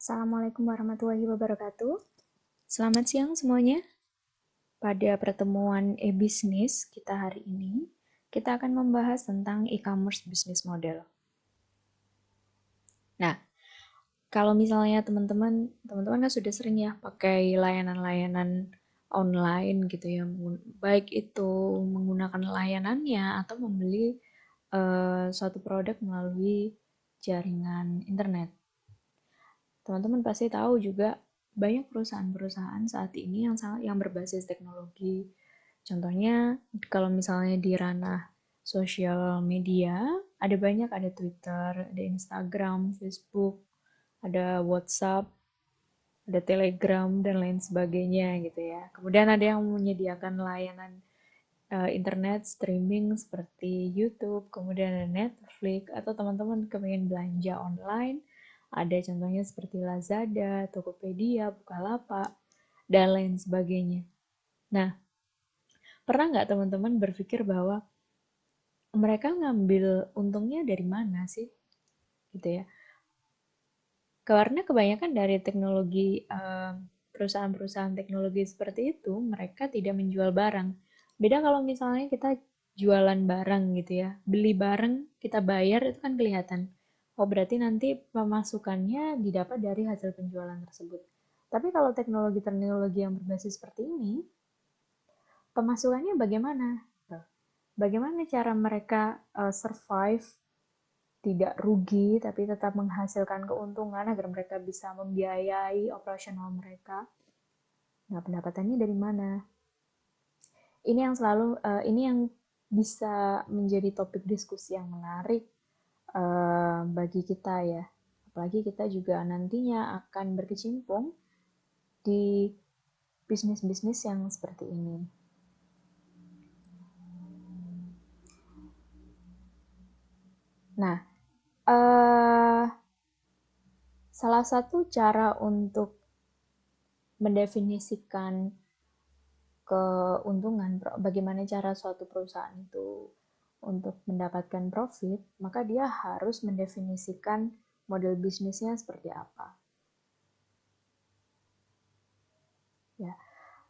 Assalamualaikum warahmatullahi wabarakatuh. Selamat siang semuanya. Pada pertemuan e-bisnis kita hari ini, kita akan membahas tentang e-commerce business model. Nah, kalau misalnya teman-teman kan sudah sering ya pakai layanan-layanan online gitu ya, baik itu menggunakan layanannya atau membeli suatu produk melalui jaringan internet. Teman-teman pasti tahu juga banyak perusahaan-perusahaan saat ini yang berbasis teknologi. Contohnya kalau misalnya di ranah sosial media, ada banyak, ada Twitter, ada Instagram, Facebook, ada WhatsApp, ada Telegram dan lain sebagainya gitu ya. Kemudian ada yang menyediakan layanan internet streaming seperti YouTube, kemudian ada Netflix, atau teman-teman kepengen belanja online, ada contohnya seperti Lazada, Tokopedia, Bukalapak, dan lain sebagainya. Nah, pernah nggak teman-teman berpikir bahwa mereka ngambil untungnya dari mana sih? Gitu ya. Karena kebanyakan dari teknologi perusahaan-perusahaan teknologi seperti itu, mereka tidak menjual barang. Beda kalau misalnya kita jualan barang gitu ya, beli barang, kita bayar, itu kan kelihatan. Oh, berarti nanti pemasukannya didapat dari hasil penjualan tersebut. Tapi kalau teknologi-teknologi yang berbasis seperti ini, pemasukannya bagaimana? Bagaimana cara mereka survive, tidak rugi, tapi tetap menghasilkan keuntungan agar mereka bisa membiayai operasional mereka? Nah, pendapatannya dari mana? Ini yang bisa menjadi topik diskusi yang menarik bagi kita ya. Apalagi kita juga nantinya akan berkecimpung di bisnis-bisnis yang seperti ini. Nah, salah satu cara untuk mendefinisikan keuntungan, bagaimana cara suatu perusahaan itu untuk mendapatkan profit, maka dia harus mendefinisikan model bisnisnya seperti apa. Ya,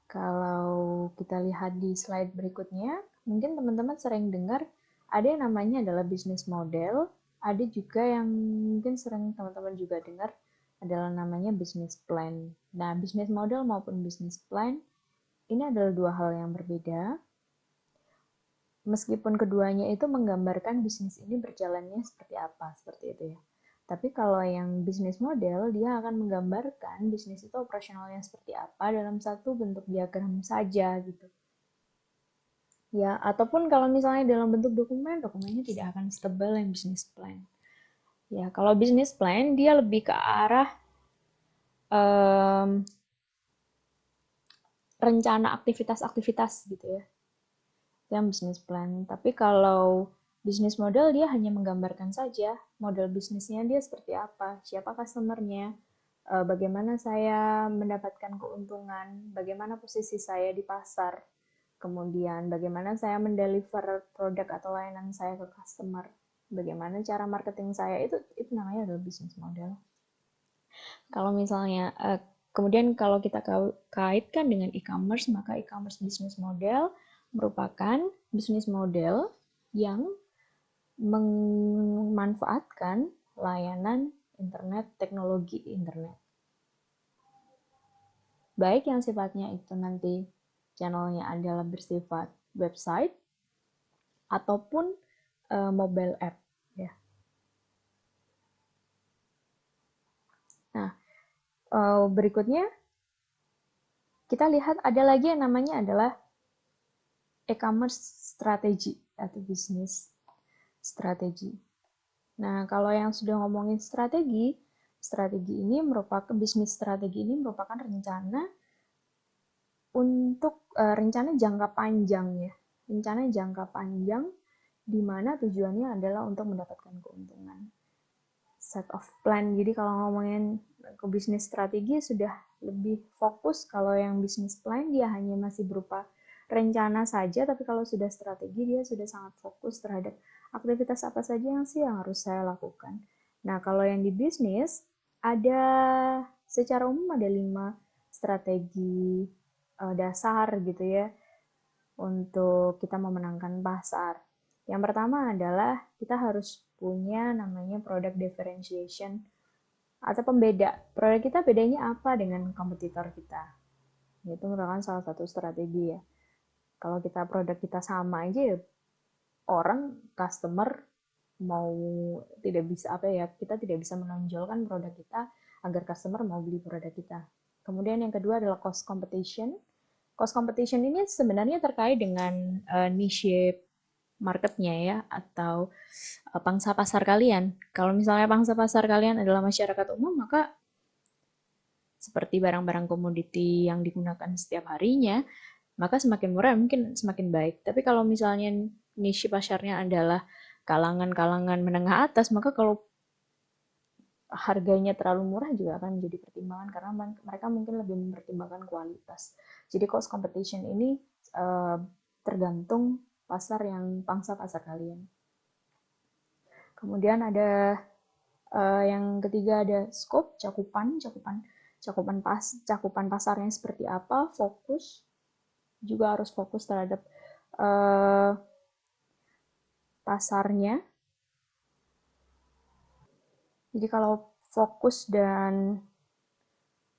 kalau kita lihat di slide berikutnya, mungkin teman-teman sering dengar ada yang namanya adalah bisnis model, ada juga yang mungkin sering teman-teman juga dengar adalah namanya bisnis plan. Nah, bisnis model maupun bisnis plan ini adalah dua hal yang berbeda. Meskipun keduanya itu menggambarkan bisnis ini berjalannya seperti apa, seperti itu ya. Tapi kalau yang bisnis model, dia akan menggambarkan bisnis itu operasionalnya seperti apa dalam satu bentuk diagram saja gitu. Ya, ataupun kalau misalnya dalam bentuk dokumen, dokumennya tidak akan setebal yang bisnis plan. Ya, kalau bisnis plan dia lebih ke arah um, rencana aktivitas-aktivitas gitu ya. Yang bisnis plan. Tapi kalau bisnis model dia hanya menggambarkan saja model bisnisnya dia seperti apa, siapa customernya, bagaimana saya mendapatkan keuntungan, bagaimana posisi saya di pasar, kemudian bagaimana saya mendeliver produk atau layanan saya ke customer, bagaimana cara marketing saya, itu namanya adalah bisnis model. Kalau misalnya kemudian kalau kita kaitkan dengan e-commerce, maka e-commerce business model merupakan bisnis model yang memanfaatkan layanan internet, teknologi internet. Baik yang sifatnya itu nanti channelnya adalah bersifat website ataupun mobile app ya. Nah, berikutnya kita lihat ada lagi yang namanya adalah e-commerce strategi atau bisnis strategi. Nah, kalau yang sudah ngomongin strategi, bisnis strategi ini merupakan rencana untuk rencana jangka panjang ya. Rencana jangka panjang di mana tujuannya adalah untuk mendapatkan keuntungan. Set of plan. Jadi kalau ngomongin ke bisnis strategi sudah lebih fokus, kalau yang bisnis plan dia hanya masih berupa rencana saja, tapi kalau sudah strategi dia sudah sangat fokus terhadap aktivitas apa saja yang harus saya lakukan. Nah, kalau yang di bisnis, Ada secara umum ada 5 strategi dasar gitu ya untuk kita memenangkan pasar. Yang pertama adalah kita harus punya namanya product differentiation atau pembeda. Produk kita bedanya apa dengan kompetitor kita? Itu merupakan salah satu strategi ya. Kalau kita produk kita sama aja ya, orang customer mau tidak bisa apa ya, kita tidak bisa menonjolkan produk kita agar customer mau beli produk kita. Kemudian yang kedua adalah cost competition. Cost competition ini sebenarnya terkait dengan niche marketnya ya, atau pangsa pasar kalian. Kalau misalnya pangsa pasar kalian adalah masyarakat umum, maka seperti barang-barang komoditi yang digunakan setiap harinya, maka semakin murah mungkin semakin baik. Tapi kalau misalnya niche pasarnya adalah kalangan-kalangan menengah atas, maka kalau harganya terlalu murah juga akan menjadi pertimbangan karena mereka mungkin lebih mempertimbangkan kualitas. Jadi cost competition ini uh, tergantung pasar yang pangsa pasar kalian. Kemudian ada yang ketiga ada scope, cakupan pasarnya seperti apa, fokus juga harus fokus terhadap uh, pasarnya. Jadi kalau fokus dan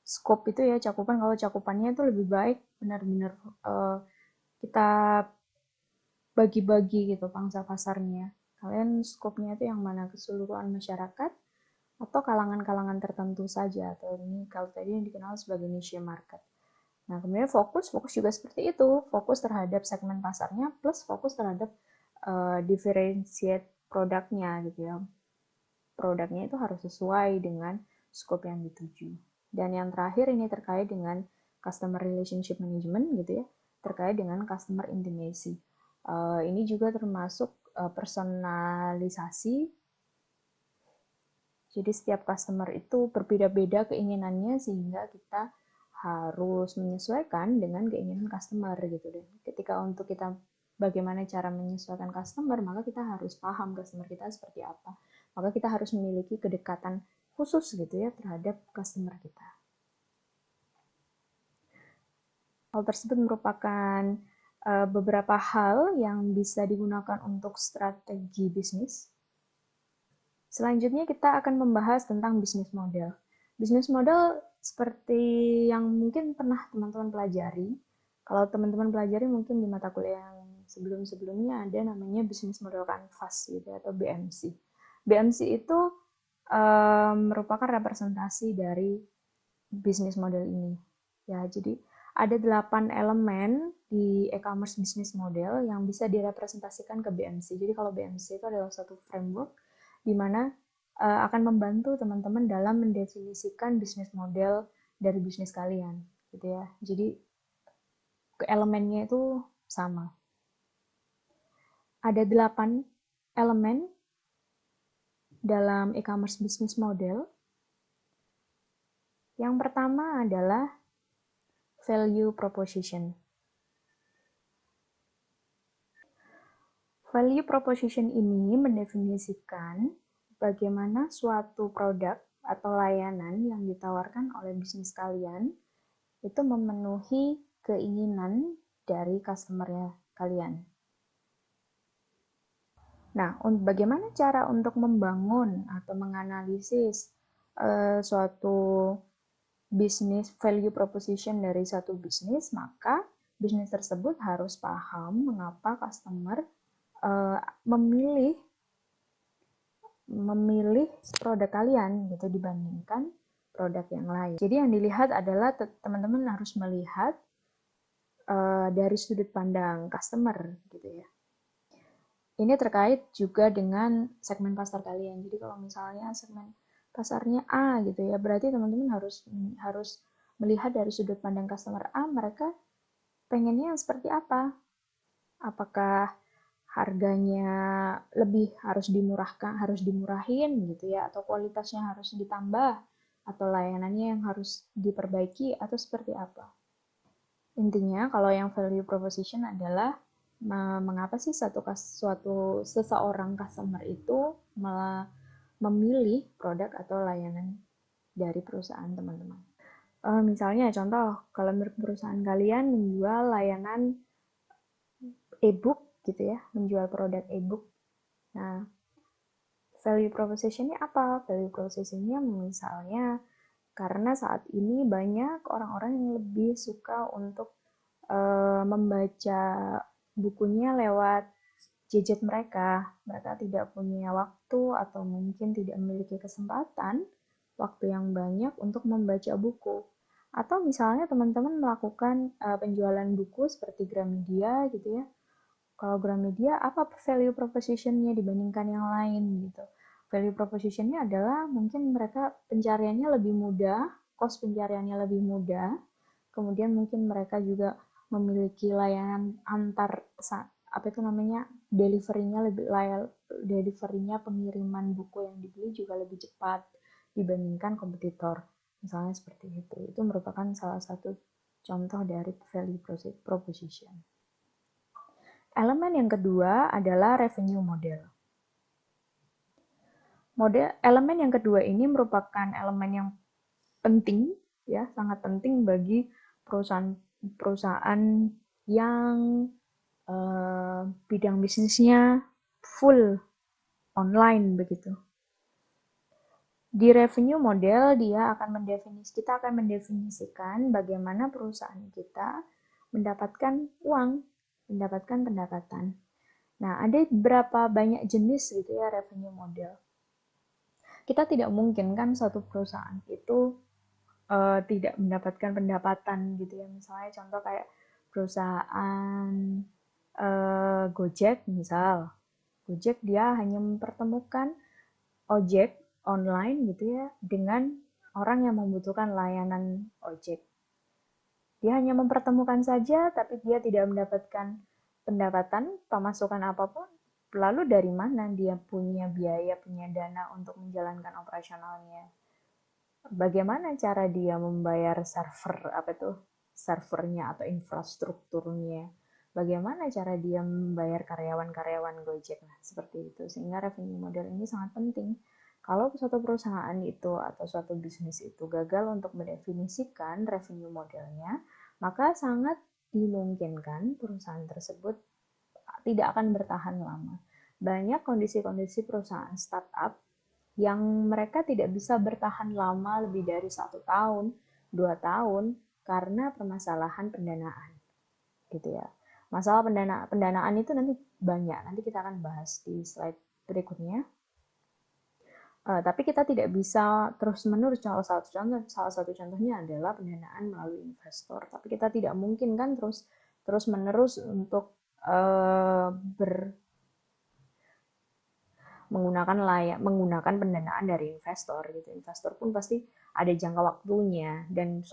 scope itu ya cakupan, kalau cakupannya itu lebih baik benar-benar kita bagi-bagi gitu pangsa pasarnya. Kalian scope-nya itu yang mana, keseluruhan masyarakat atau kalangan-kalangan tertentu saja, atau ini kalau tadi yang dikenal sebagai niche market. Nah, kemudian fokus juga seperti itu, fokus terhadap segmen pasarnya plus fokus terhadap differentiate produknya gitu ya. Produknya itu harus sesuai dengan scope yang dituju. Dan yang terakhir ini terkait dengan customer relationship management gitu ya, terkait dengan customer intimacy. Ini juga termasuk personalisasi. Jadi setiap customer itu berbeda-beda keinginannya sehingga kita harus menyesuaikan dengan keinginan customer gitu deh. Ketika untuk kita bagaimana cara menyesuaikan customer, maka kita harus paham customer kita seperti apa. Maka kita harus memiliki kedekatan khusus gitu ya terhadap customer kita. Hal tersebut merupakan beberapa hal yang bisa digunakan untuk strategi bisnis. Selanjutnya kita akan membahas tentang bisnis model. Bisnis model seperti yang mungkin pernah teman-teman pelajari. Kalau teman-teman pelajari mungkin di mata kuliah yang sebelum-sebelumnya ada namanya bisnis model canvas gitu atau BMC. BMC itu merupakan representasi dari bisnis model ini. Ya, jadi ada 8 elemen di e-commerce business model yang bisa direpresentasikan ke BMC. Jadi kalau BMC itu adalah satu framework di mana akan membantu teman-teman dalam mendefinisikan bisnis model dari bisnis kalian, gitu ya. Jadi elemennya itu sama. Ada 8 elemen dalam e-commerce business model. Yang pertama adalah value proposition. Value proposition ini mendefinisikan bagaimana suatu produk atau layanan yang ditawarkan oleh bisnis kalian itu memenuhi keinginan dari customer kalian. Nah, bagaimana cara untuk membangun atau menganalisis suatu bisnis value proposition dari satu bisnis, maka bisnis tersebut harus paham mengapa customer memilih produk kalian gitu dibandingkan produk yang lain. Jadi yang dilihat adalah teman-teman harus melihat dari sudut pandang customer gitu ya. Ini terkait juga dengan segmen pasar kalian. Jadi kalau misalnya segmen pasarnya A gitu ya, berarti teman-teman harus melihat dari sudut pandang customer A, mereka pengennya yang seperti apa? Apakah harganya lebih harus dimurahkan, harus dimurahin gitu ya, atau kualitasnya harus ditambah, atau layanannya yang harus diperbaiki, atau seperti apa. Intinya, kalau yang value proposition adalah mengapa sih seseorang customer itu memilih produk atau layanan dari perusahaan teman-teman. Misalnya contoh, kalau menurut perusahaan kalian menjual layanan e-book gitu ya, menjual produk e-book. Nah, value proposition-nya apa? Value proposition-nya misalnya karena saat ini banyak orang-orang yang lebih suka untuk membaca bukunya lewat gadget mereka. Mereka tidak punya waktu atau mungkin tidak memiliki kesempatan waktu yang banyak untuk membaca buku. Atau misalnya teman-teman melakukan penjualan buku seperti Gramedia gitu ya. Kalau Gramedia, apa value proposition-nya dibandingkan yang lain gitu? Value proposition-nya adalah mungkin mereka pencariannya lebih mudah, cost pencariannya lebih mudah, kemudian mungkin mereka juga memiliki layanan antar apa itu namanya deliverynya lebih deliverynya pengiriman buku yang dibeli juga lebih cepat dibandingkan kompetitor, misalnya seperti itu merupakan salah satu contoh dari value proposition. Elemen yang kedua adalah revenue model. Elemen yang kedua ini merupakan elemen yang penting, ya, sangat penting bagi perusahaan yang bidang bisnisnya full online begitu. Di revenue model kita akan mendefinisikan bagaimana perusahaan kita mendapatkan uang, mendapatkan pendapatan. Nah, ada berapa banyak jenis gitu ya revenue model. Kita tidak mungkin kan suatu perusahaan itu tidak mendapatkan pendapatan gitu ya. Misalnya contoh kayak perusahaan Gojek misal. Gojek dia hanya mempertemukan ojek online gitu ya dengan orang yang membutuhkan layanan ojek. Dia hanya mempertemukan saja, tapi dia tidak mendapatkan pendapatan, pemasukan apapun. Lalu dari mana dia punya biaya, punya dana untuk menjalankan operasionalnya? Bagaimana cara dia membayar servernya atau infrastrukturnya? Bagaimana cara dia membayar karyawan-karyawan Gojek? Nah, seperti itu. Sehingga revenue model ini sangat penting. Kalau suatu perusahaan itu atau suatu bisnis itu gagal untuk mendefinisikan revenue modelnya, maka sangat dimungkinkan perusahaan tersebut tidak akan bertahan lama. Banyak kondisi-kondisi perusahaan startup yang mereka tidak bisa bertahan lama lebih dari 1 tahun, 2 tahun karena permasalahan pendanaan, gitu ya. Masalah pendanaan itu nanti banyak, nanti kita akan bahas di slide berikutnya. Tapi kita tidak bisa terus-menerus. Salah satu contohnya adalah pendanaan melalui investor. Tapi kita tidak mungkin kan terus-menerus untuk menggunakan pendanaan dari investor gitu. Investor pun pasti ada jangka waktunya dan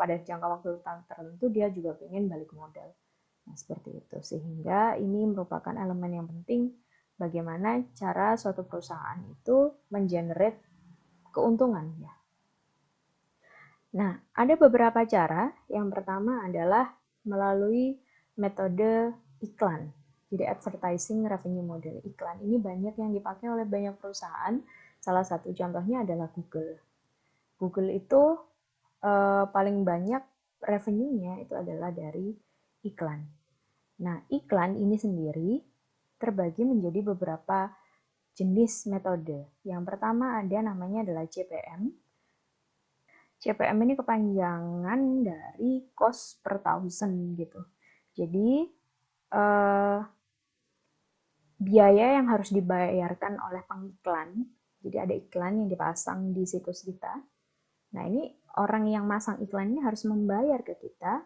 pada jangka waktu tertentu dia juga ingin balik modal. Nah, seperti itu. Sehingga ini merupakan elemen yang penting bagaimana cara suatu perusahaan itu mengenerate keuntungan ya. Nah, ada beberapa cara. Yang pertama adalah melalui metode iklan. Jadi advertising revenue model iklan ini banyak yang dipakai oleh banyak perusahaan. Salah satu contohnya adalah Google. Google itu paling banyak revenue-nya itu adalah dari iklan. Nah, iklan ini sendiri terbagi menjadi beberapa jenis metode. Yang pertama ada namanya adalah CPM. CPM ini kepanjangan dari cost per thousand gitu. Jadi biaya yang harus dibayarkan oleh pengiklan. Jadi ada iklan yang dipasang di situs kita. Nah, ini orang yang masang iklan ini harus membayar ke kita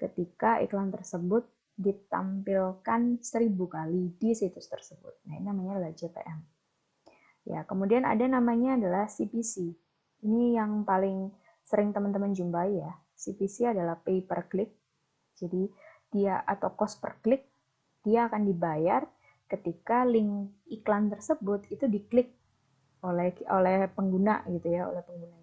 ketika iklan tersebut ditampilkan 1000 kali di situs tersebut. Nah, ini namanya adalah CPM. Ya, kemudian ada namanya adalah CPC. Ini yang paling sering teman-teman jumpai ya. CPC adalah pay per click. Jadi dia atau cost per click, dia akan dibayar ketika link iklan tersebut itu diklik oleh pengguna gitu ya, oleh penggunanya.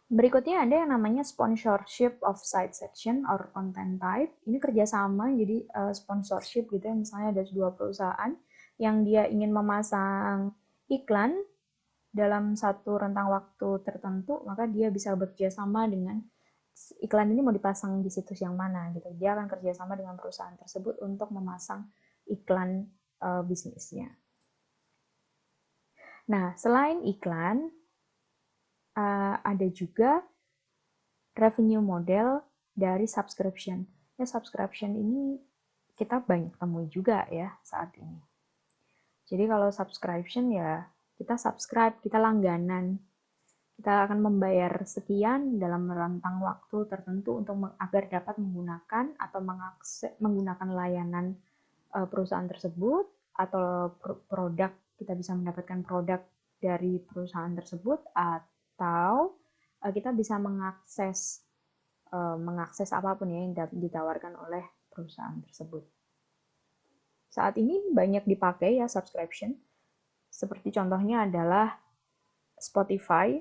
Berikutnya ada yang namanya sponsorship of site section or content type. Ini kerjasama, jadi sponsorship gitu ya, misalnya ada 2 perusahaan yang dia ingin memasang iklan dalam satu rentang waktu tertentu, maka dia bisa bekerja sama dengan iklan ini mau dipasang di situs yang mana gitu. Dia akan kerjasama dengan perusahaan tersebut untuk memasang iklan bisnisnya. Nah, selain iklan, ada juga revenue model dari subscription. Ya, subscription ini kita banyak temui juga ya saat ini. Jadi kalau subscription ya kita subscribe, kita langganan. Kita akan membayar sekian dalam rentang waktu tertentu untuk agar dapat menggunakan atau menggunakan layanan perusahaan tersebut atau produk, kita bisa mendapatkan produk dari perusahaan tersebut, atau kita bisa mengakses apapun ya yang ditawarkan oleh perusahaan tersebut. Saat ini banyak dipakai ya subscription. Seperti contohnya adalah Spotify.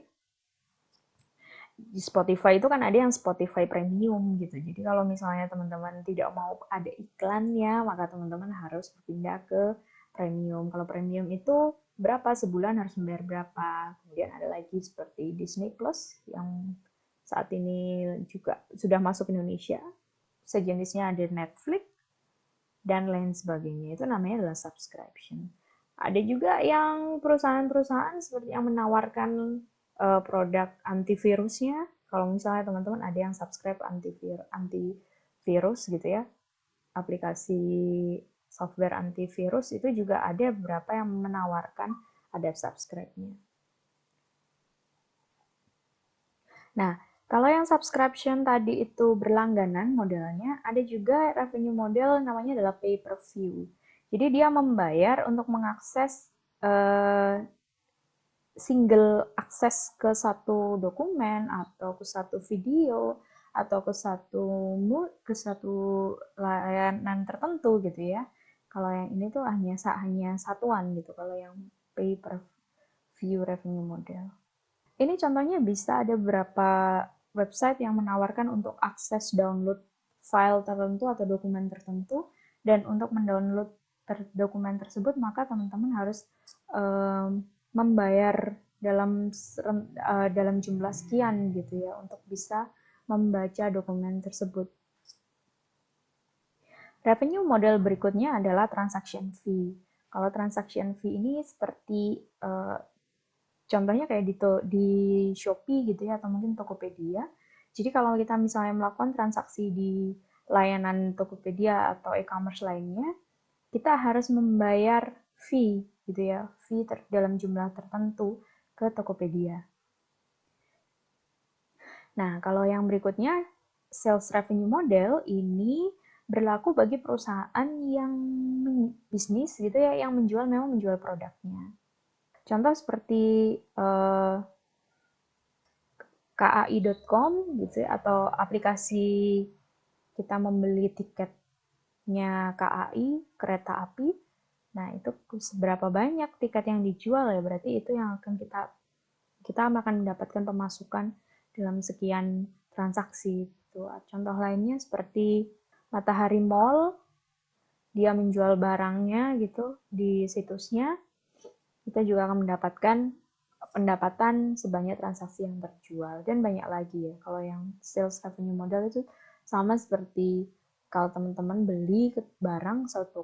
Di Spotify itu kan ada yang Spotify Premium gitu. Jadi kalau misalnya teman-teman tidak mau ada iklannya, maka teman-teman harus berpindah ke Premium. Kalau Premium itu berapa sebulan harus membayar berapa. Kemudian ada lagi seperti Disney Plus yang saat ini juga sudah masuk Indonesia. Sejenisnya ada Netflix dan lain sebagainya. Itu namanya adalah subscription. Ada juga yang perusahaan-perusahaan seperti yang menawarkan produk antivirusnya. Kalau misalnya teman-teman ada yang subscribe antivirus gitu ya, aplikasi software antivirus itu juga ada beberapa yang menawarkan ada subscribe-nya. Nah, kalau yang subscription tadi itu berlangganan modelnya, ada juga revenue model namanya adalah pay per view. Jadi dia membayar untuk mengakses single akses ke satu dokumen atau ke satu video atau ke satu layanan tertentu gitu ya. Kalau yang ini tuh hanya satuan gitu. Kalau yang pay per view revenue model. Ini contohnya bisa ada beberapa website yang menawarkan untuk akses download file tertentu atau dokumen tertentu, dan untuk mendownload dokumen tersebut maka teman-teman harus membayar dalam jumlah sekian gitu ya untuk bisa membaca dokumen tersebut. Revenue model berikutnya adalah transaction fee. Kalau transaction fee ini seperti contohnya kayak di Shopee gitu ya, atau mungkin Tokopedia. Jadi kalau kita misalnya melakukan transaksi di layanan Tokopedia atau e-commerce lainnya, kita harus membayar fee gitu ya, fee dalam jumlah tertentu ke Tokopedia. Nah, kalau yang berikutnya, sales revenue model ini berlaku bagi perusahaan yang bisnis gitu ya, yang memang menjual produknya. Contoh seperti kai.com gitu ya, atau aplikasi kita membeli tiketnya KAI, kereta api. Nah, itu seberapa banyak tiket yang dijual ya, berarti itu yang akan kita akan mendapatkan pemasukan dalam sekian transaksi. Contoh lainnya seperti Matahari Mall, dia menjual barangnya gitu di situsnya, kita juga akan mendapatkan pendapatan sebanyak transaksi yang terjual, dan banyak lagi ya. Kalau yang sales revenue model itu sama seperti kalau teman-teman beli barang satu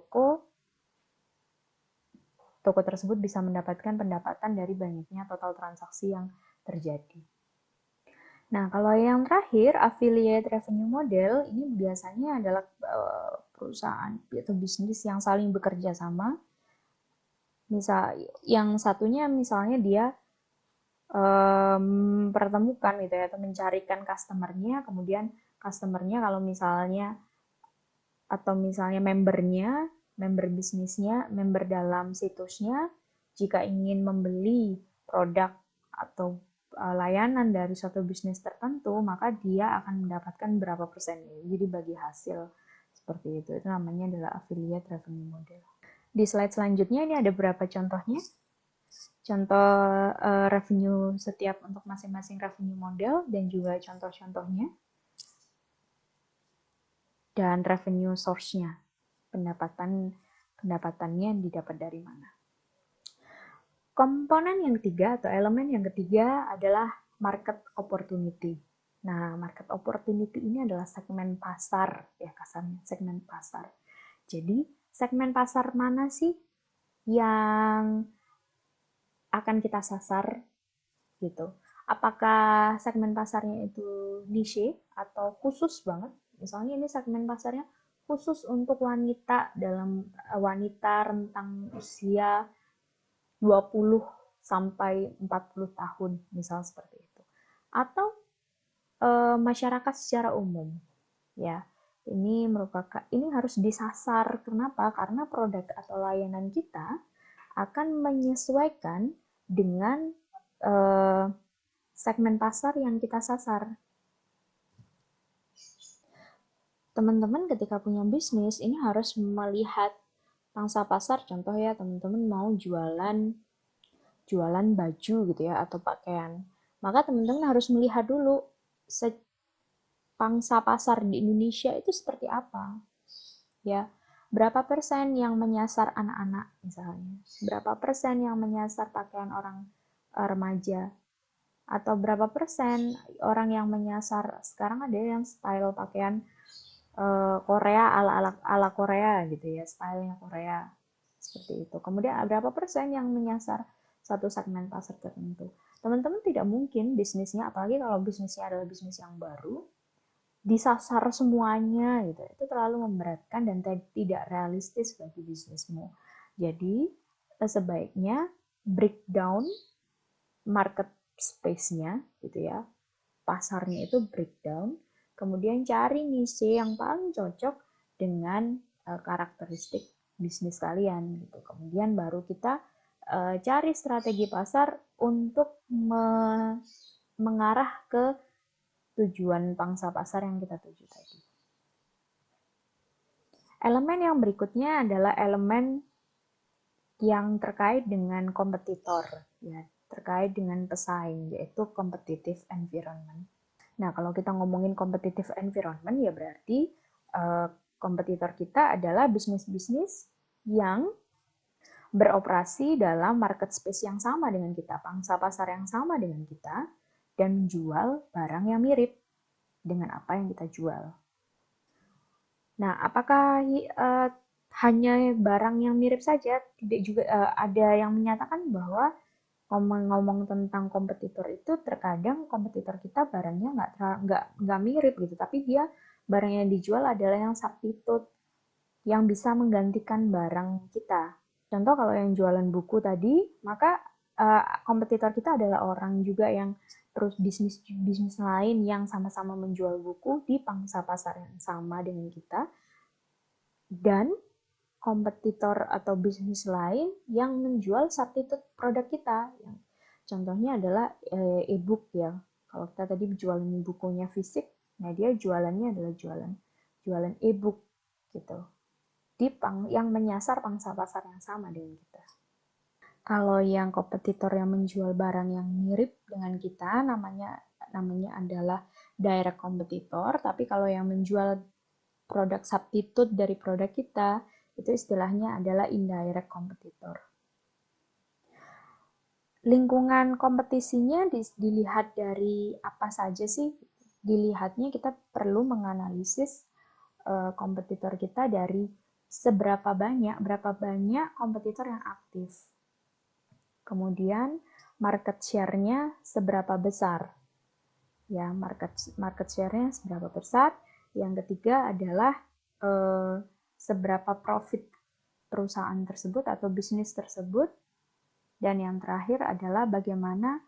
toko tersebut bisa mendapatkan pendapatan dari banyaknya total transaksi yang terjadi. Nah, kalau yang terakhir, affiliate revenue model, ini biasanya adalah perusahaan atau bisnis yang saling bekerja sama. Misal, yang satunya misalnya dia mempertemukan gitu ya, atau mencarikan customer-nya, kemudian customer-nya kalau misalnya, atau misalnya member bisnisnya, member dalam situsnya, jika ingin membeli produk atau layanan dari suatu bisnis tertentu, maka dia akan mendapatkan berapa persen. Jadi bagi hasil seperti itu. Itu namanya adalah affiliate revenue model. Di slide selanjutnya ini ada beberapa contohnya. Contoh revenue setiap untuk masing-masing revenue model dan juga contoh-contohnya. Dan revenue source-nya. Pendapatannya didapat dari mana. Komponen yang ketiga atau elemen yang ketiga adalah market opportunity. Nah, market opportunity ini adalah segmen pasar, ya kasarnya, segmen pasar. Jadi, segmen pasar mana sih yang akan kita sasar gitu? Apakah segmen pasarnya itu niche atau khusus banget? Misalnya ini segmen pasarnya khusus untuk wanita dalam wanita rentang usia 20 sampai 40 tahun, misal seperti itu. Atau masyarakat secara umum, ya. Ini harus disasar. Kenapa? Karena produk atau layanan kita akan menyesuaikan dengan eh, segmen pasar yang kita sasar. Teman-teman ketika punya bisnis ini harus melihat pangsa pasar. Contoh ya, teman-teman mau jualan baju gitu ya atau pakaian. Maka teman-teman harus melihat dulu pangsa pasar di Indonesia itu seperti apa. Ya, berapa persen yang menyasar anak-anak misalnya, berapa persen yang menyasar pakaian orang remaja, atau berapa persen orang yang menyasar, sekarang ada yang style pakaian Korea ala Korea gitu ya, stylenya Korea seperti itu. Kemudian berapa persen yang menyasar satu segmen pasar tertentu. Teman-teman tidak mungkin bisnisnya, apalagi kalau bisnisnya adalah bisnis yang baru, disasar semuanya gitu. Itu terlalu memberatkan dan tidak realistis bagi bisnismu. Jadi sebaiknya breakdown market space-nya gitu ya. Pasarnya itu breakdown, kemudian cari niche yang paling cocok dengan karakteristik bisnis kalian gitu. Kemudian baru kita cari strategi pasar untuk mengarah ke tujuan pangsa pasar yang kita tuju tadi. Elemen yang berikutnya adalah elemen yang terkait dengan kompetitor, ya, terkait dengan pesaing, yaitu competitive environment. Nah, kalau kita ngomongin competitive environment, ya berarti kompetitor kita adalah bisnis-bisnis yang beroperasi dalam market space yang sama dengan kita, pangsa pasar yang sama dengan kita, dan menjual barang yang mirip dengan apa yang kita jual. Nah, apakah hanya barang yang mirip saja? Tidak juga ada yang menyatakan bahwa ngomong-ngomong tentang kompetitor itu terkadang kompetitor kita barangnya nggak mirip gitu, tapi dia barang yang dijual adalah yang substitute yang bisa menggantikan barang kita. Contoh kalau yang jualan buku tadi, maka kompetitor kita adalah orang juga yang terus bisnis bisnis lain yang sama-sama menjual buku di pangsa pasar yang sama dengan kita, dan kompetitor atau bisnis lain yang menjual substitute produk kita. Contohnya adalah e-book ya. Kalau kita tadi jualan bukunya fisik, nah dia jualannya adalah jualan e-book gitu. Yang menyasar pangsa pasar yang sama dengan kita. Kalau yang kompetitor yang menjual barang yang mirip dengan kita namanya adalah direct kompetitor, tapi kalau yang menjual produk substitute dari produk kita, itu istilahnya adalah indirect competitor. Lingkungan kompetisinya dilihat dari apa saja sih? Dilihatnya kita perlu menganalisis kompetitor kita dari berapa banyak kompetitor yang aktif. Kemudian market share-nya seberapa besar? Ya, market share-nya seberapa besar? Yang ketiga adalah seberapa profit perusahaan tersebut atau bisnis tersebut. Dan yang terakhir adalah bagaimana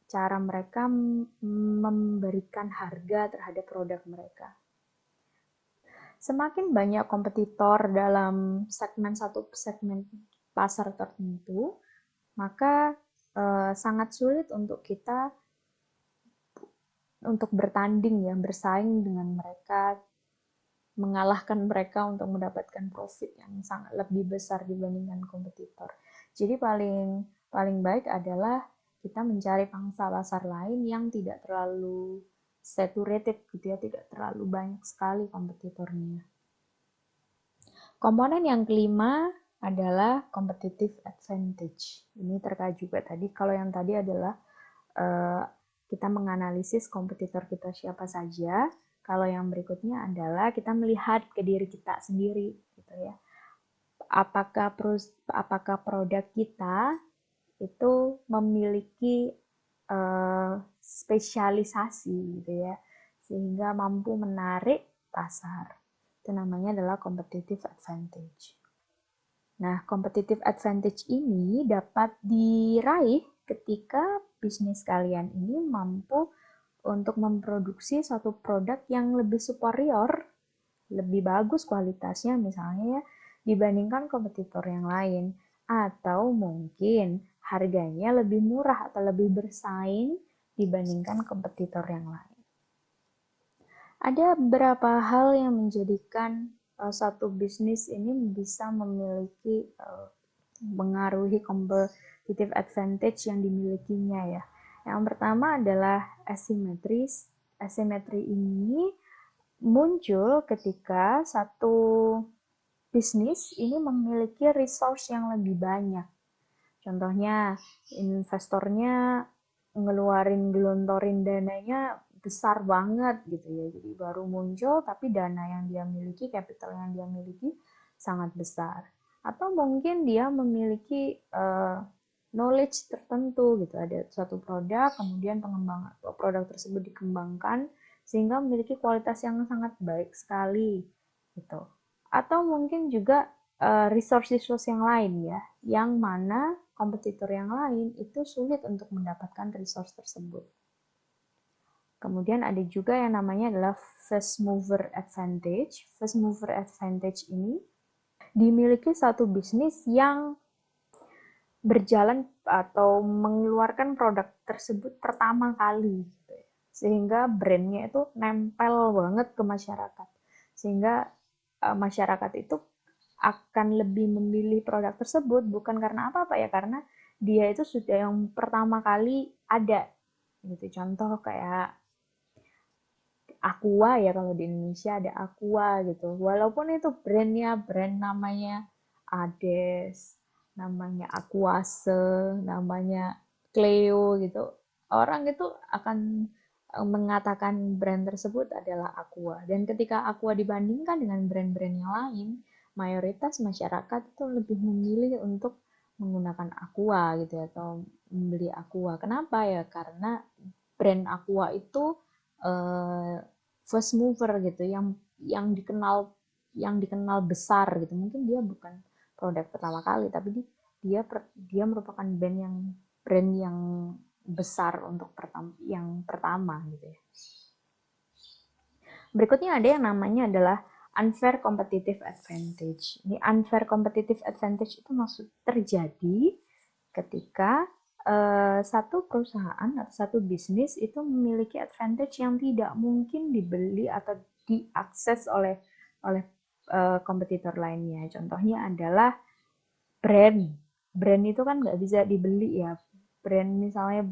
cara mereka memberikan harga terhadap produk mereka. Semakin banyak kompetitor dalam satu segmen pasar tertentu, maka sangat sulit untuk kita untuk bertanding ya, bersaing dengan mereka, mengalahkan mereka untuk mendapatkan profit yang sangat lebih besar dibandingkan kompetitor. Jadi paling baik adalah kita mencari pangsa pasar lain yang tidak terlalu saturated gitu ya, tidak terlalu banyak sekali kompetitornya. Komponen yang kelima adalah competitive advantage. Ini terkait juga tadi. Kalau yang tadi adalah uh, kita menganalisis kompetitor kita siapa saja. Kalau yang berikutnya adalah kita melihat ke diri kita sendiri, gitu ya. Apakah produk kita itu memiliki spesialisasi, gitu ya, sehingga mampu menarik pasar. Itu namanya adalah competitive advantage. Nah, competitive advantage ini dapat diraih ketika bisnis kalian ini mampu untuk memproduksi satu produk yang lebih superior, lebih bagus kualitasnya misalnya ya, dibandingkan kompetitor yang lain. Atau mungkin harganya lebih murah atau lebih bersaing dibandingkan kompetitor yang lain. Ada beberapa hal yang menjadikan satu bisnis ini bisa memiliki mengaruhi competitive advantage yang dimilikinya ya. Yang pertama adalah asimetris. Asimetri ini muncul ketika satu bisnis ini memiliki resource yang lebih banyak. Contohnya, investornya gelontorin dananya besar banget gitu ya. Jadi baru muncul tapi dana yang dia miliki, capital yang dia miliki sangat besar. Atau mungkin dia memiliki knowledge tertentu gitu. Ada suatu produk, kemudian pengembangan produk tersebut dikembangkan sehingga memiliki kualitas yang sangat baik sekali gitu. Atau mungkin juga resource-resource yang lain ya, yang mana kompetitor yang lain itu sulit untuk mendapatkan resource tersebut. Kemudian ada juga yang namanya adalah first mover advantage. First mover advantage ini dimiliki satu bisnis yang berjalan atau mengeluarkan produk tersebut pertama kali, sehingga brandnya itu nempel banget ke masyarakat, sehingga masyarakat itu akan lebih memilih produk tersebut bukan karena apa-apa ya, karena dia itu sudah yang pertama kali ada gitu. Contoh kayak Aqua ya, kalau di Indonesia ada Aqua gitu. Walaupun itu brand namanya Ades, namanya Aquase, namanya Cleo gitu. Orang itu akan mengatakan brand tersebut adalah Aqua. Dan ketika Aqua dibandingkan dengan brand-brand yang lain, mayoritas masyarakat itu lebih memilih untuk menggunakan Aqua gitu ya, atau membeli Aqua. Kenapa ya? Karena brand Aqua itu uh, first mover gitu, yang dikenal besar gitu. Mungkin dia bukan produk pertama kali, tapi dia merupakan brand yang besar untuk yang pertama gitu ya. Berikutnya ada yang namanya adalah unfair competitive advantage. Ini unfair competitive advantage itu maksud terjadi ketika satu perusahaan atau satu bisnis itu memiliki advantage yang tidak mungkin dibeli atau diakses oleh oleh kompetitor lainnya. Contohnya adalah brand. Brand itu kan nggak bisa dibeli ya. Brand misalnya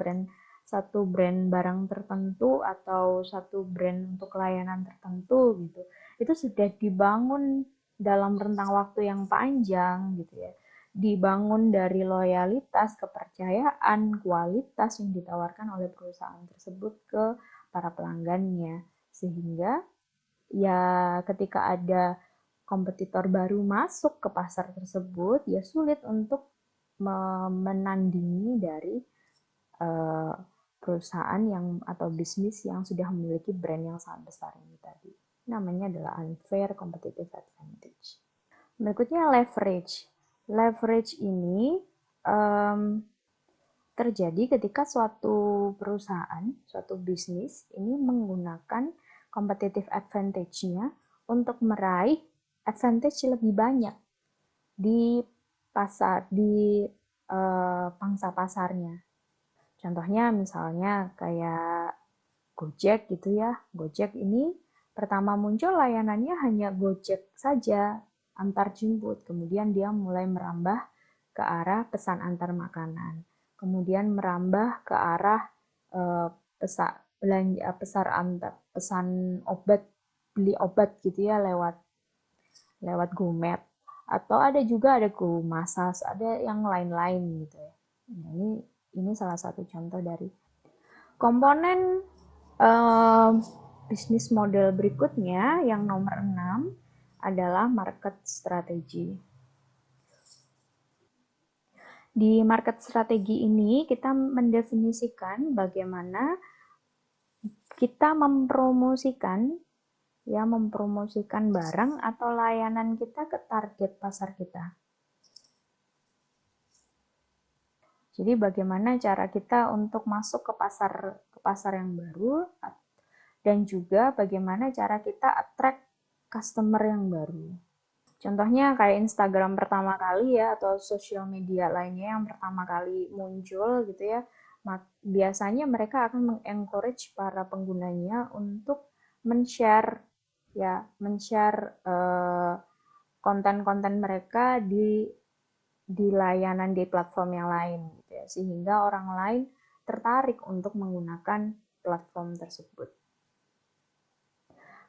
satu brand barang tertentu atau satu brand untuk layanan tertentu gitu. Itu sudah dibangun dalam rentang waktu yang panjang gitu ya. Dibangun dari loyalitas, kepercayaan, kualitas yang ditawarkan oleh perusahaan tersebut ke para pelanggannya. Sehingga ya ketika ada kompetitor baru masuk ke pasar tersebut, ya sulit untuk menandingi dari uh, perusahaan yang atau bisnis yang sudah memiliki brand yang sangat besar ini tadi. Namanya adalah unfair competitive advantage. Berikutnya leverage. Leverage ini um, terjadi ketika suatu perusahaan, suatu bisnis ini menggunakan competitive advantage-nya untuk meraih advantage lebih banyak di pangsa pasarnya. Contohnya misalnya kayak Gojek gitu ya. Gojek ini pertama muncul layanannya hanya Gojek saja, antar jemput. Kemudian dia mulai merambah ke arah pesan antar makanan. Kemudian merambah ke arah eh, pesan obat, beli obat gitu ya, lewat lewat GoMed. Atau ada juga ada Go Massage, ada yang lain-lain gitu ya. Nah, ini salah satu contoh dari komponen eh, bisnis model berikutnya yang nomor 6 adalah market strategy. Di market strategi ini kita mendefinisikan bagaimana kita mempromosikan barang atau layanan kita ke target pasar kita. Jadi bagaimana cara kita untuk masuk ke pasar yang baru dan juga bagaimana cara kita attract customer yang baru. Contohnya kayak Instagram pertama kali ya atau sosial media lainnya yang pertama kali muncul gitu ya. Biasanya mereka akan mengencourage para penggunanya untuk men-share konten-konten mereka di layanan di platform yang lain gitu ya, sehingga orang lain tertarik untuk menggunakan platform tersebut.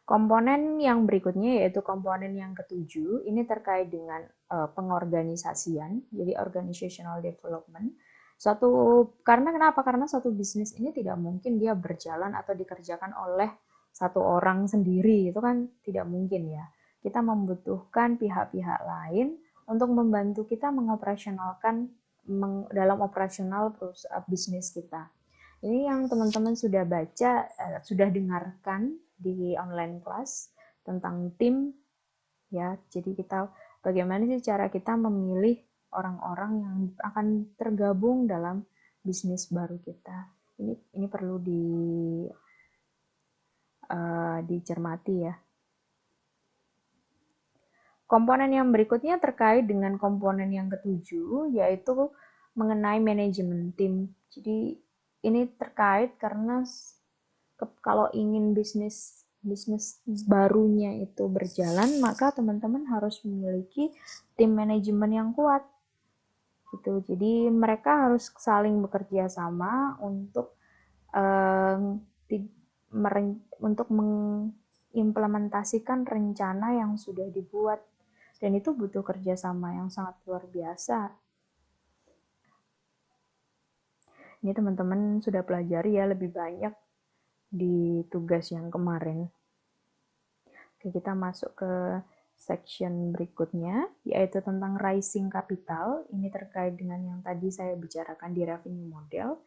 Komponen yang berikutnya yaitu komponen yang ketujuh, ini terkait dengan pengorganisasian, jadi organizational development. Karena kenapa? Karena satu bisnis ini tidak mungkin dia berjalan atau dikerjakan oleh satu orang sendiri, itu kan tidak mungkin ya. Kita membutuhkan pihak-pihak lain untuk membantu kita mengoperasionalkan dalam operasional bisnis kita. Ini yang teman-teman sudah baca, sudah dengarkan di online class tentang tim ya. Jadi kita bagaimana sih cara kita memilih orang-orang yang akan tergabung dalam bisnis baru kita. Ini perlu dicermati ya. Komponen yang berikutnya terkait dengan komponen yang ketujuh, yaitu mengenai manajemen tim. Jadi ini terkait karena kalau ingin bisnis bisnis barunya itu berjalan, maka teman-teman harus memiliki tim manajemen yang kuat gitu. Jadi mereka harus saling bekerja sama eh, untuk mengimplementasikan rencana yang sudah dibuat, dan itu butuh kerjasama yang sangat luar biasa. Ini teman-teman sudah pelajari ya lebih banyak di tugas yang kemarin. Oke, kita masuk ke section berikutnya, yaitu tentang raising capital. Ini terkait dengan yang tadi saya bicarakan di revenue model.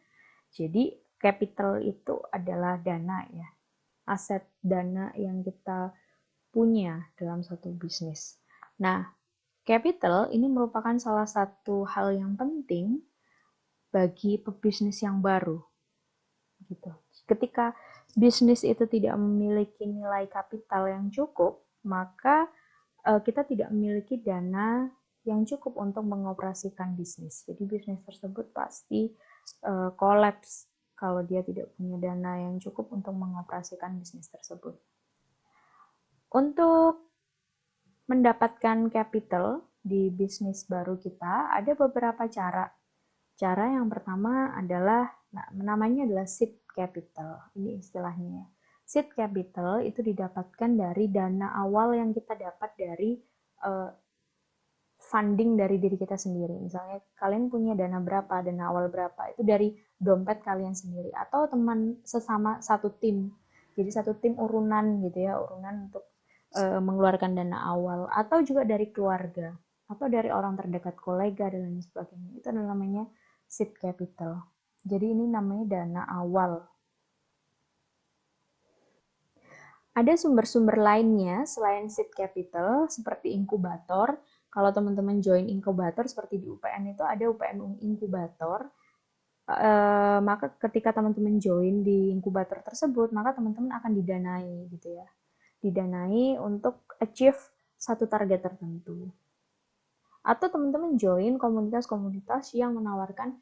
Jadi, capital itu adalah dana ya, aset dana yang kita punya dalam satu bisnis. Nah, capital ini merupakan salah satu hal yang penting bagi pebisnis yang baru. Gitu. Ketika bisnis itu tidak memiliki nilai kapital yang cukup, maka kita tidak memiliki dana yang cukup untuk mengoperasikan bisnis. Jadi bisnis tersebut pasti kolaps kalau dia tidak punya dana yang cukup untuk mengoperasikan bisnis tersebut. Untuk mendapatkan capital di bisnis baru kita, ada beberapa cara. Cara yang pertama adalah, namanya adalah seed capital. Ini istilahnya. Seed capital itu didapatkan dari dana awal yang kita dapat dari uh, funding dari diri kita sendiri. Misalnya kalian punya dana berapa, dana awal berapa, itu dari dompet kalian sendiri. Atau teman sesama satu tim. Jadi satu tim urunan gitu ya, urunan untuk mengeluarkan dana awal. Atau juga dari keluarga. Atau dari orang terdekat, kolega, dan lain sebagainya. Itu namanya seed capital. Jadi ini namanya dana awal. Ada sumber-sumber lainnya selain seed capital seperti inkubator. Kalau teman-teman join inkubator seperti di UPN itu ada UPN inkubator. Maka ketika teman-teman join di inkubator tersebut, maka teman-teman akan didanai gitu ya. Didanai untuk achieve satu target tertentu. Atau teman-teman join komunitas-komunitas yang menawarkan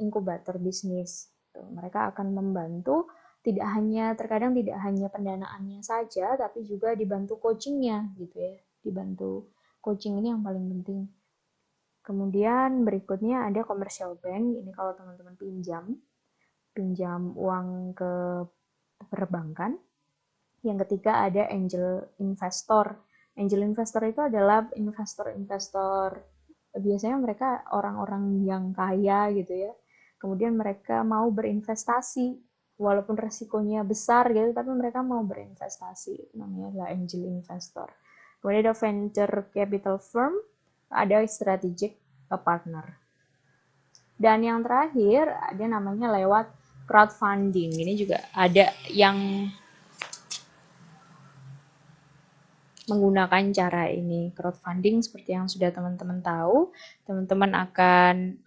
inkubator bisnis. Mereka akan membantu terkadang tidak hanya pendanaannya saja, tapi juga dibantu coachingnya gitu ya. Dibantu coaching ini yang paling penting. Kemudian berikutnya ada commercial bank. Ini kalau teman-teman pinjam uang ke perbankan. Yang ketiga ada angel investor. Angel investor itu adalah investor-investor, biasanya mereka orang-orang yang kaya gitu ya. Kemudian mereka mau berinvestasi, walaupun resikonya besar gitu, tapi mereka mau berinvestasi. Namanya adalah angel investor. Kemudian ada venture capital firm, ada strategic partner. Dan yang terakhir ada namanya lewat crowdfunding. Ini juga ada yang menggunakan cara ini. Crowdfunding seperti yang sudah teman-teman tahu, teman-teman akan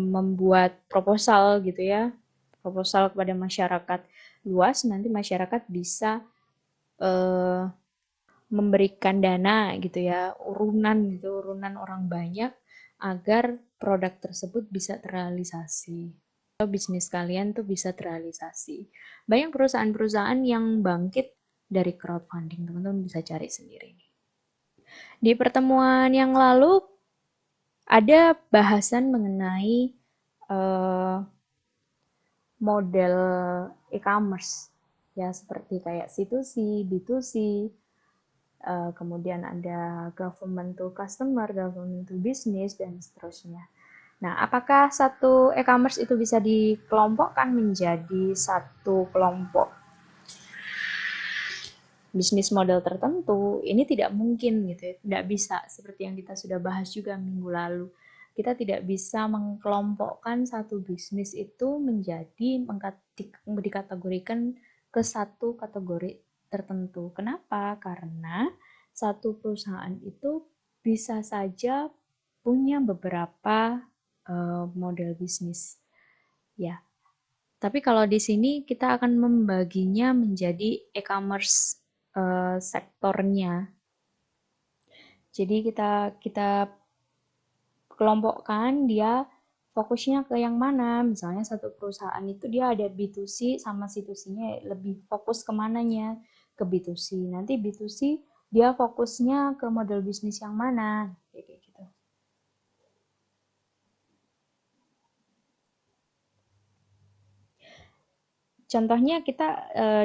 membuat proposal gitu ya, proposal kepada masyarakat luas, nanti masyarakat bisa memberikan dana gitu ya, urunan gitu, urunan orang banyak agar produk tersebut bisa terrealisasi. Atau bisnis kalian tuh bisa terrealisasi. Banyak perusahaan-perusahaan yang bangkit dari crowdfunding, teman-teman bisa cari sendiri. Di pertemuan yang lalu ada bahasan mengenai uh, model e-commerce ya, seperti kayak C2C, B2C, kemudian ada government to customer, government to business, dan seterusnya. Nah, apakah satu e-commerce itu bisa dikelompokkan menjadi satu kelompok bisnis model tertentu? Ini tidak mungkin gitu ya, tidak bisa, seperti yang kita sudah bahas juga minggu lalu. Kita tidak bisa mengkelompokkan satu bisnis itu menjadi dikategorikan ke satu kategori tertentu. Kenapa? Karena satu perusahaan itu bisa saja punya beberapa model bisnis. Ya, tapi kalau di sini kita akan membaginya menjadi e-commerce sektornya. Jadi kita kita kelompokkan dia fokusnya ke yang mana. Misalnya satu perusahaan itu dia ada B2C sama C2C-nya lebih fokus ke mananya? Ke B2C. Nanti B2C dia fokusnya ke model bisnis yang mana? Kayak gitu. Contohnya kita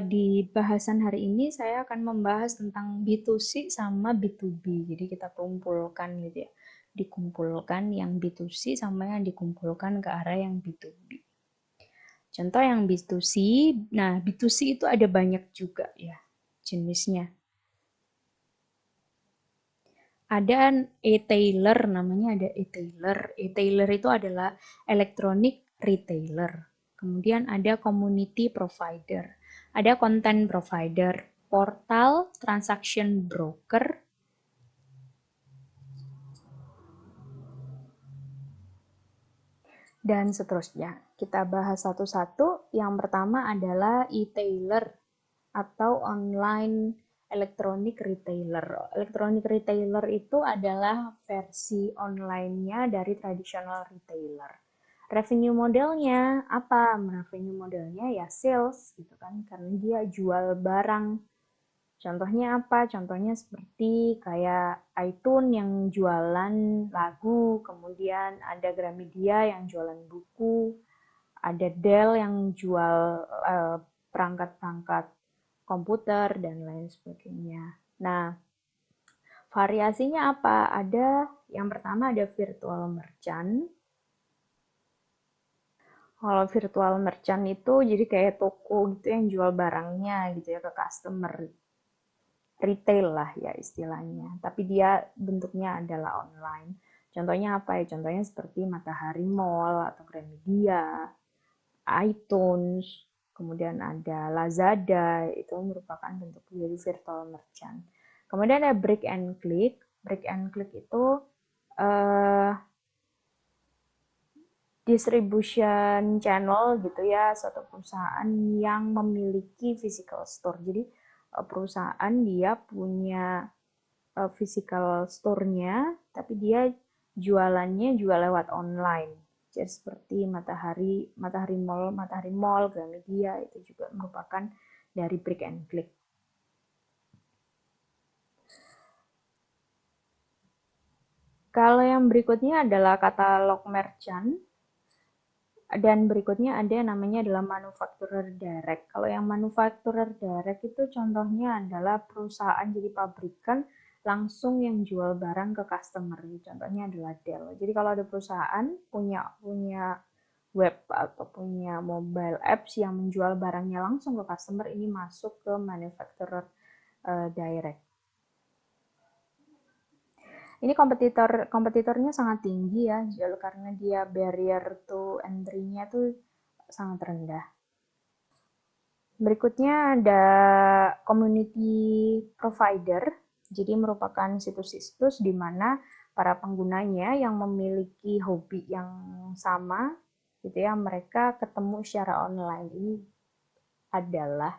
di bahasan hari ini saya akan membahas tentang B2C sama B2B. Jadi kita kumpulkan gitu ya. Dikumpulkan yang B2C sama yang dikumpulkan ke arah yang B2B. Contoh yang B2C, nah B2C itu ada banyak juga ya jenisnya. Ada e-tailer, namanya ada e-tailer. E-tailer itu adalah electronic retailer. Kemudian ada community provider, ada content provider, portal, transaction broker, dan seterusnya. Kita bahas satu-satu. Yang pertama adalah e-tailer atau online electronic retailer. Electronic retailer itu adalah versi online-nya dari traditional retailer. Revenue modelnya apa? Revenue modelnya ya sales gitu kan, karena dia jual barang. Contohnya apa? Contohnya seperti kayak iTunes yang jualan lagu, kemudian ada Gramedia yang jualan buku, ada Dell yang jual perangkat-perangkat komputer, dan lain sebagainya. Nah, variasinya apa? Ada yang pertama ada virtual merchant. Kalau virtual merchant itu jadi kayak toko gitu yang jual barangnya gitu ya ke customer, retail lah ya istilahnya. Tapi dia bentuknya adalah online. Contohnya apa ya? Contohnya seperti Matahari Mall atau Gramedia, iTunes, kemudian ada Lazada, itu merupakan bentuk dari virtual merchant. Kemudian ada Brick and Click. Brick and Click itu uh, distribution channel gitu ya, suatu perusahaan yang memiliki physical store. Jadi perusahaan dia punya physical store-nya, tapi dia jualannya juga lewat online. Jadi seperti Matahari Mall, Gramedia itu juga merupakan dari Brick and Click. Kalau yang berikutnya adalah katalog merchant, dan berikutnya ada yang namanya adalah manufacturer direct. Kalau yang manufacturer direct itu contohnya adalah perusahaan jadi pabrikan langsung yang jual barang ke customer. Contohnya adalah Dell. Jadi kalau ada perusahaan punya punya web atau punya mobile apps yang menjual barangnya langsung ke customer, ini masuk ke manufacturer direct. Ini kompetitornya sangat tinggi ya, karena dia barrier to entry-nya tuh sangat rendah. Berikutnya ada community provider, jadi merupakan situs-situs di mana para penggunanya yang memiliki hobi yang sama, gitu ya, mereka ketemu secara online. Ini adalah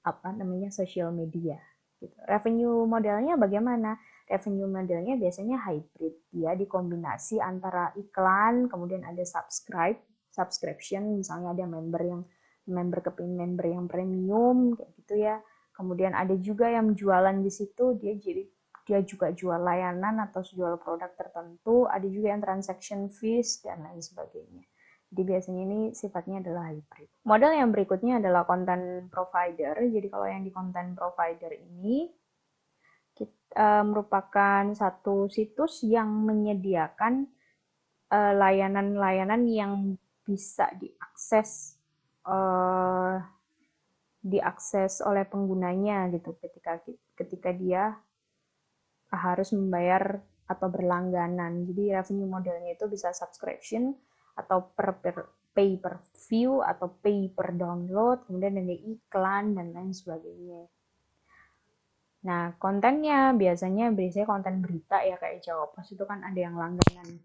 apa namanya social media. Gitu. Revenue modelnya bagaimana? Revenue modelnya biasanya hybrid, dia dikombinasi antara iklan, kemudian ada subscription, misalnya ada member yang premium, kayak gitu ya. Kemudian ada juga yang jualan di situ, dia juga jual layanan atau jual produk tertentu, ada juga yang transaction fees dan lain sebagainya. Jadi biasanya ini sifatnya adalah hybrid. Model yang berikutnya adalah content provider. Jadi kalau yang di content provider ini merupakan satu situs yang menyediakan layanan-layanan yang bisa uh, diakses oleh penggunanya gitu ketika dia harus membayar atau berlangganan. Jadi revenue modelnya itu bisa subscription atau pay per view atau pay per download, kemudian ada iklan dan lain sebagainya. Nah, kontennya biasanya konten berita ya, kayak Jawa Pos itu kan ada yang langganan.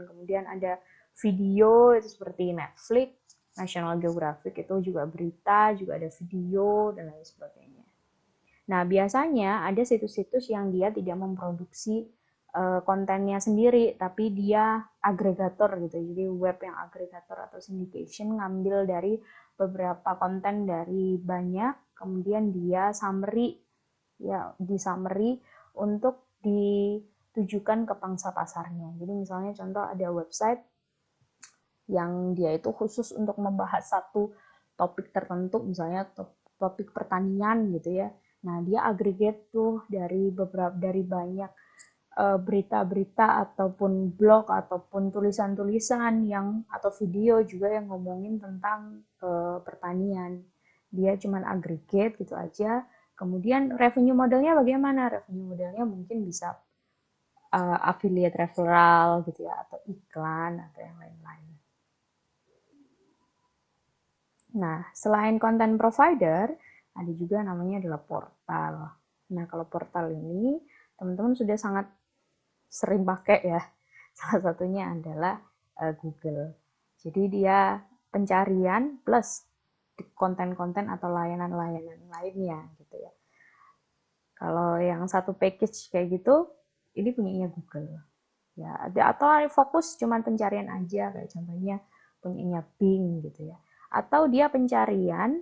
Kemudian ada video itu seperti Netflix, National Geographic itu juga berita, juga ada video dan lain sebagainya. Nah, biasanya ada situs-situs yang dia tidak memproduksi kontennya sendiri, tapi dia agregator gitu. Jadi web yang agregator atau syndication ngambil dari beberapa konten dari banyak, kemudian dia di summary untuk ditujukan ke pangsa pasarnya. Jadi misalnya contoh ada website yang dia itu khusus untuk membahas satu topik tertentu, misalnya topik pertanian gitu ya. Nah, dia aggregate tuh dari banyak berita-berita ataupun blog ataupun tulisan-tulisan atau video juga yang ngomongin tentang pertanian. Dia cuman aggregate gitu aja. Kemudian revenue modelnya bagaimana? Revenue modelnya mungkin bisa affiliate referral gitu ya, atau iklan atau yang lain-lain. Nah, selain content provider, ada juga namanya adalah portal. Nah, kalau portal ini teman-teman sudah sangat sering pakai ya. Salah satunya adalah Google. Jadi dia pencarian plus konten-konten atau layanan-layanan lainnya gitu ya. Kalau yang satu package kayak gitu, ini punyanya Google. Ya, atau fokus cuma pencarian aja, kayak contohnya punyanya Bing gitu ya. Atau dia pencarian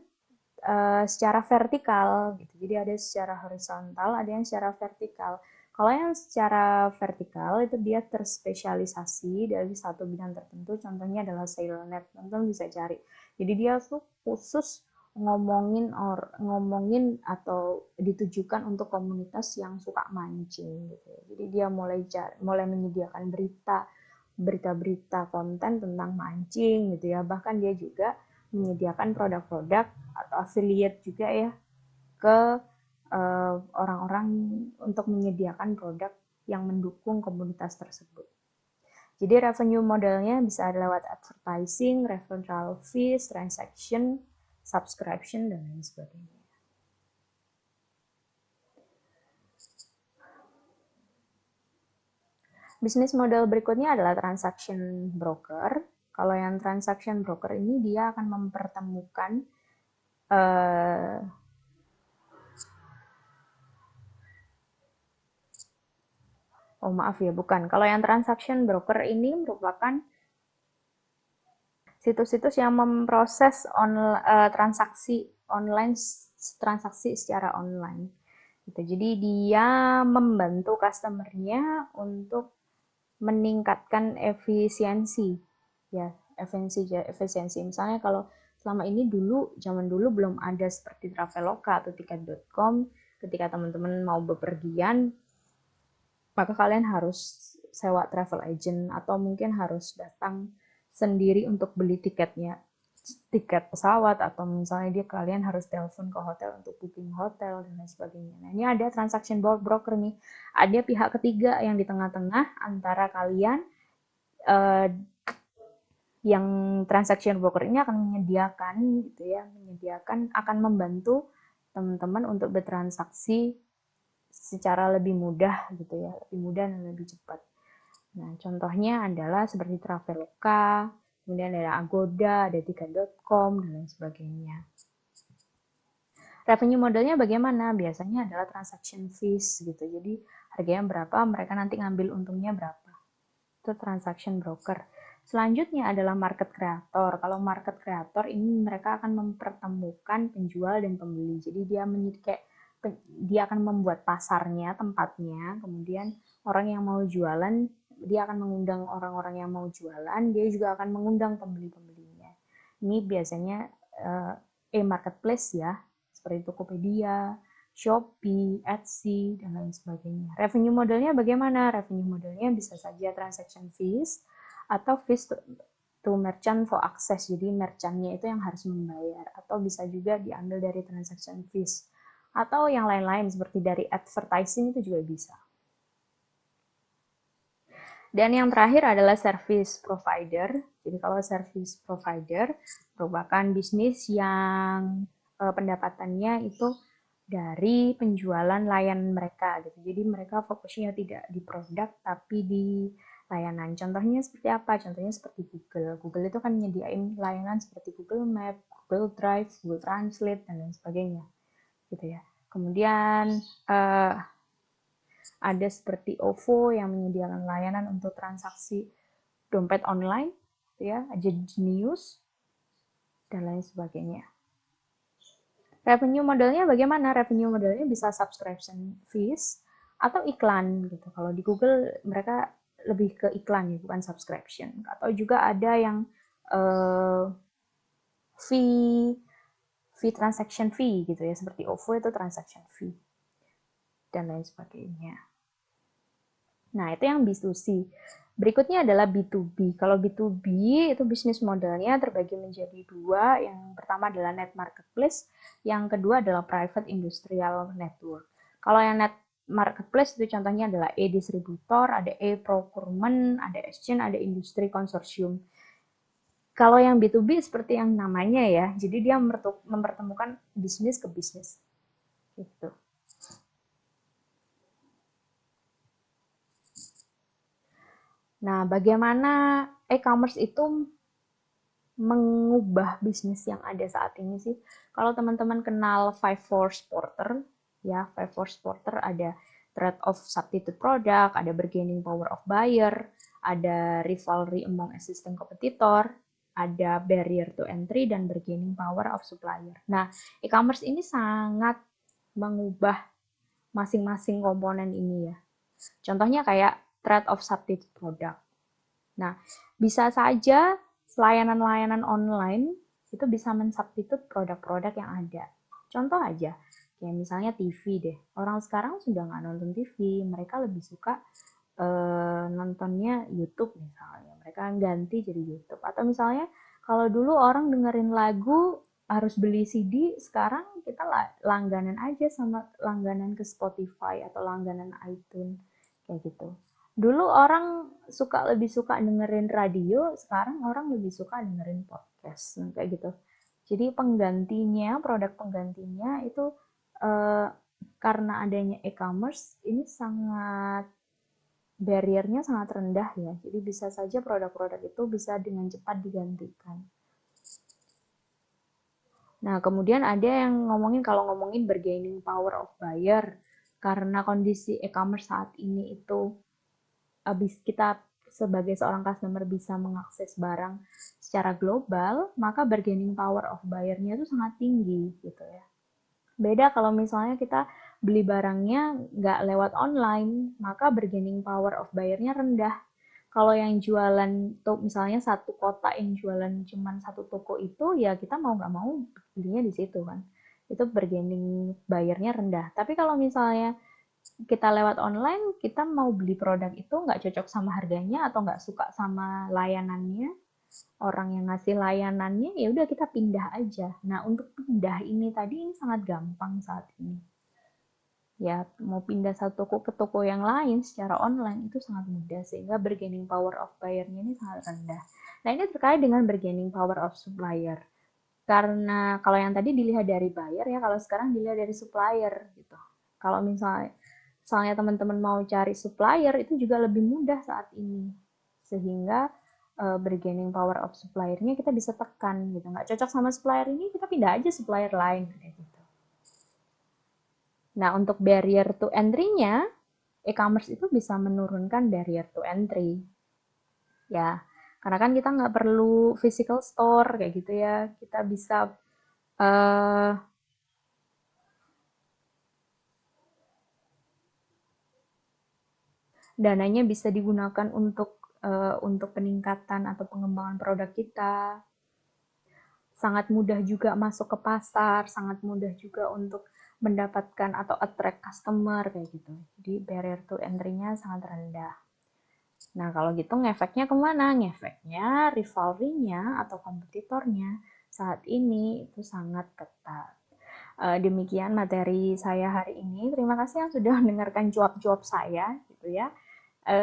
secara vertikal gitu. Jadi ada secara horizontal, ada yang secara vertikal. Kalau yang secara vertikal itu dia terspesialisasi dari satu bidang tertentu, contohnya adalah SailNet. Teman-teman bisa cari. Jadi dia tuh khusus ngomongin atau ditujukan untuk komunitas yang suka mancing gitu. Jadi dia mulai menyediakan berita-berita konten tentang mancing gitu ya. Bahkan dia juga menyediakan produk-produk atau affiliate juga ya ke orang-orang untuk menyediakan produk yang mendukung komunitas tersebut. Jadi revenue modelnya bisa lewat advertising, referral fees, transaction, subscription, dan lain sebagainya. Bisnis model berikutnya adalah transaction broker. Kalau yang transaction broker ini dia akan mempertemukan oh maaf ya, bukan. Kalau yang transaction broker ini merupakan situs-situs yang memproses transaksi online, transaksi secara online. Gitu. Jadi dia membantu customer-nya untuk meningkatkan efisiensi, ya efisiensi. Misalnya kalau selama ini zaman dulu belum ada seperti Traveloka atau tiket.com, ketika teman-teman mau bepergian, maka kalian harus sewa travel agent atau mungkin harus datang sendiri untuk beli tiketnya, tiket pesawat, atau misalnya kalian harus telepon ke hotel untuk booking hotel dan lain sebagainya. Nah, ini ada transaction broker nih, ada pihak ketiga yang di tengah-tengah antara kalian, eh, yang transaction broker ini akan menyediakan gitu ya, akan membantu teman-teman untuk bertransaksi secara lebih mudah gitu ya, lebih mudah dan lebih cepat. Nah, contohnya adalah seperti Traveloka, kemudian ada Agoda, ada tiket.com dan lain sebagainya. Revenue modelnya bagaimana? Biasanya adalah transaction fees gitu. Jadi harganya berapa, mereka nanti ngambil untungnya berapa. Itu transaction broker. Selanjutnya adalah market creator. Kalau market creator ini mereka akan mempertemukan penjual dan pembeli. Jadi dia akan membuat pasarnya, tempatnya, kemudian orang yang mau jualan, dia akan mengundang orang-orang yang mau jualan, dia juga akan mengundang pembeli-pembelinya. Ini biasanya e-marketplace ya, seperti Tokopedia, Shopee, Etsy, dan lain sebagainya. Revenue modelnya bagaimana? Revenue modelnya bisa saja transaction fees atau fees to merchant for access. Jadi merchantnya itu yang harus membayar, atau bisa juga diambil dari transaction fees. Atau yang lain-lain seperti dari advertising itu juga bisa. Dan yang terakhir adalah service provider. Jadi kalau service provider merupakan bisnis yang pendapatannya itu dari penjualan layanan mereka gitu. Jadi mereka fokusnya tidak di produk tapi di layanan. Contohnya seperti apa? Contohnya seperti Google. Google itu kan menyediakan layanan seperti Google Map, Google Drive, Google Translate, dan lain sebagainya. Gitu ya. Kemudian ada seperti OVO yang menyediakan layanan untuk transaksi dompet online, ya, ada Genius, dan lain sebagainya. Revenue modelnya bagaimana? Revenue modelnya bisa subscription fees atau iklan gitu. Kalau di Google mereka lebih ke iklan ya, bukan subscription. Atau juga ada yang uh, fee transaction fee gitu ya, seperti OVO itu transaction fee dan lain sebagainya. Nah, itu yang B2C. Berikutnya adalah B2B. Kalau B2B itu bisnis modelnya terbagi menjadi dua. Yang pertama adalah net marketplace, yang kedua adalah private industrial network. Kalau yang net marketplace itu contohnya adalah e-distributor, ada e-procurement, ada exchange, ada industri konsorsium. Kalau yang B2B seperti yang namanya ya, jadi dia mempertemukan bisnis ke bisnis. Gitu. Nah, bagaimana e-commerce itu mengubah bisnis yang ada saat ini sih? Kalau teman-teman kenal 5-4 Porter, ya 5-4 Porter ada threat of substitute product, ada bargaining power of buyer, ada rivalry among existing competitor, ada barrier to entry, dan bargaining power of supplier. Nah, e-commerce ini sangat mengubah masing-masing komponen ini ya. Contohnya kayak threat of substitute product. Nah, bisa saja layanan-layanan online itu bisa mensubstitute produk-produk yang ada. Contoh aja, kayak misalnya TV deh. Orang sekarang sudah nggak nonton TV, mereka lebih suka nontonnya YouTube misalnya. Mereka ganti jadi YouTube. Atau misalnya kalau dulu orang dengerin lagu harus beli CD, sekarang kita langganan aja sama langganan ke Spotify atau langganan iTunes kayak gitu. Dulu orang lebih suka dengerin radio, sekarang orang lebih suka dengerin podcast, kayak gitu. Jadi produk penggantinya itu eh, karena adanya e-commerce ini barriernya sangat rendah ya. Jadi bisa saja produk-produk itu bisa dengan cepat digantikan. Nah, kemudian ada yang kalau ngomongin bargaining power of buyer, karena kondisi e-commerce saat ini itu kita sebagai seorang customer bisa mengakses barang secara global, maka bargaining power of buyer-nya itu sangat tinggi gitu ya. Beda kalau misalnya kita beli barangnya nggak lewat online, maka bargaining power of buyer-nya rendah. Kalau yang jualan tuh misalnya satu kota yang jualan cuma satu toko itu, ya kita mau nggak mau belinya di situ kan. itu bargaining bayarnya rendah. Tapi kalau misalnya kita lewat online, kita mau beli produk itu nggak cocok sama harganya atau nggak suka sama layanannya, orang yang ngasih layanannya, ya udah kita pindah aja. Nah, untuk pindah ini tadi ini sangat gampang saat ini. Ya, mau pindah satu toko ke toko yang lain secara online itu sangat mudah sehingga bargaining power of buyer-nya ini sangat rendah. Nah, ini terkait dengan bargaining power of supplier. Karena kalau yang tadi dilihat dari buyer ya, kalau sekarang dilihat dari supplier gitu. Kalau misalnya teman-teman mau cari supplier itu juga lebih mudah saat ini. Sehingga bargaining power of supplier-nya kita bisa tekan gitu. Nggak cocok sama supplier ini, kita pindah aja supplier lain kayak gitu. Nah, untuk barrier to entry-nya, e-commerce itu bisa menurunkan barrier to entry. Ya, karena kan kita nggak perlu physical store kayak gitu ya. Kita bisa uh, dananya bisa digunakan untuk peningkatan atau pengembangan produk kita. Sangat mudah juga masuk ke pasar, sangat mudah juga untuk mendapatkan atau attract customer kayak gitu. Jadi barrier to entry-nya sangat rendah. Nah, kalau gitu ngefeknya kemana? Ngefeknya rivalry-nya atau kompetitornya saat ini itu sangat ketat. Demikian materi saya hari ini. Terima kasih yang sudah mendengarkan jawab-jawab saya gitu ya.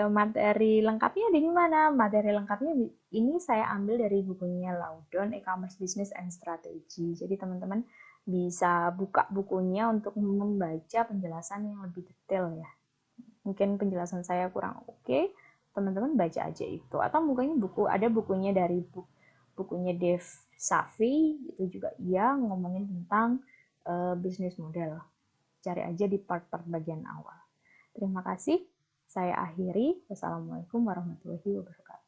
Materi lengkapnya di mana? Materi lengkapnya ini saya ambil dari bukunya Laudon E-commerce Business and Strategy. Jadi teman-teman bisa buka bukunya untuk membaca penjelasan yang lebih detail ya. Mungkin penjelasan saya kurang oke, teman-teman baca aja itu. Atau mungkin ada bukunya dari bukunya Dave Safi, itu juga iya ngomongin tentang bisnis model. Cari aja di part-part bagian awal. Terima kasih. Saya akhiri. Wassalamualaikum warahmatullahi wabarakatuh.